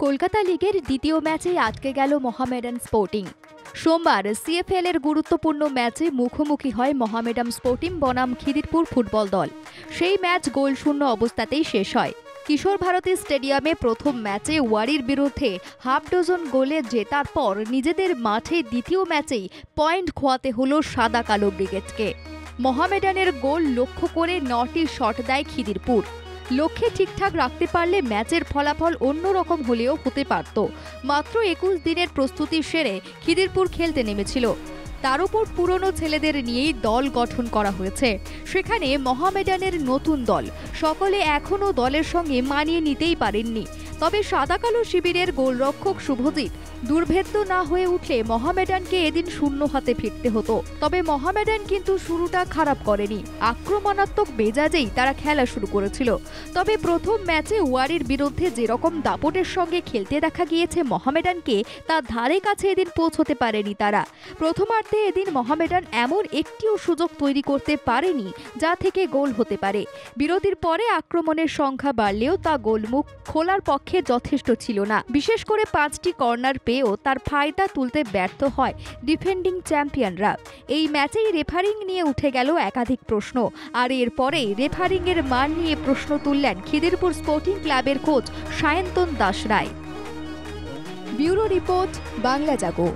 কলকাতা লিগের দ্বিতীয় ম্যাচেই আটকে গেল মোহামেডান স্পোর্টিং। সোমবার সিএফএল এর গুরুত্বপূর্ণ ম্যাচে মুখোমুখি হয় মোহামেডান স্পোর্টিং বনাম খিদিরপুর ফুটবল দল। সেই ম্যাচ গোলশূন্য অবস্থাতেই শেষ হয়। কিশোর ভারতী স্টেডিয়ামে প্রথম ম্যাচে ওয়ারির বিরুদ্ধে হাফ ডজন গোলে জেতার পর নিজেদের মাঠে দ্বিতীয় ম্যাচেই পয়েন্ট খোয়াতে হলো সাদা কালো ব্রিগেডকে। মোহামেডানের গোল লক্ষ্য করে 9টি শট দেয় খিদিরপুর। লক্ষ্যে ঠিকঠাক রাখতে পারলে ম্যাচের ফলাফল অন্যরকম হলেও হতে পারত। মাত্র 21 দিনের প্রস্তুতি সেরে খিদিরপুর খেলতে নেমেছিল। তার উপর পুরনো ছেলেদের নিয়েই দল গঠন করা হয়েছে। সেখানে মোহামেডানের নতুন দল, সকলে এখনও দলের সঙ্গে মানিয়ে নিতেই পারেননি। তবে সাদা কালো শিবিরের গোলরক্ষক শুভজিৎ দুর্ভেদ্য না হয়ে উঠলে মোহামেডানকে এদিন শূন্য হাতে ফিরতে হতো। তবে মোহামেডান কিন্তু শুরুটা খারাপ করেনি। আক্রমণাত্মক মেজাজেই তারা খেলা শুরু করেছিল। তবে প্রথম ম্যাচে ওয়ারির বিরুদ্ধে যেরকম দাপটের সঙ্গে খেলতে দেখা গিয়েছে মোহামেডানকে, তার ধারে কাছে এদিন পৌঁছতে পারেনি তারা। প্রথমার্ধে এদিন মোহামেডান এমন একটিও সুযোগ তৈরি করতে পারেনি যা থেকে গোল হতে পারে। বিরতির পরে আক্রমণের সংখ্যা বাড়লেও তা গোলমুখ খোলার পক্ষে যথেষ্ট ছিল না। বিশেষ করে 5টি কর্নার পেয়েও তার ফায়দা তুলতে ব্যর্থ হয় ডিফেন্ডিং চ্যাম্পিয়নরা। এই ম্যাচেই রেফারিং নিয়ে উঠে গেল একাধিক প্রশ্ন। আর এরপরেই রেফারিংয়ের মান নিয়ে প্রশ্ন তুললেন খিদিরপুর স্পোর্টিং ক্লাবের কোচ সায়ন্তন দাস রায়। ব্যুরো রিপোর্ট, বাংলা জাগো।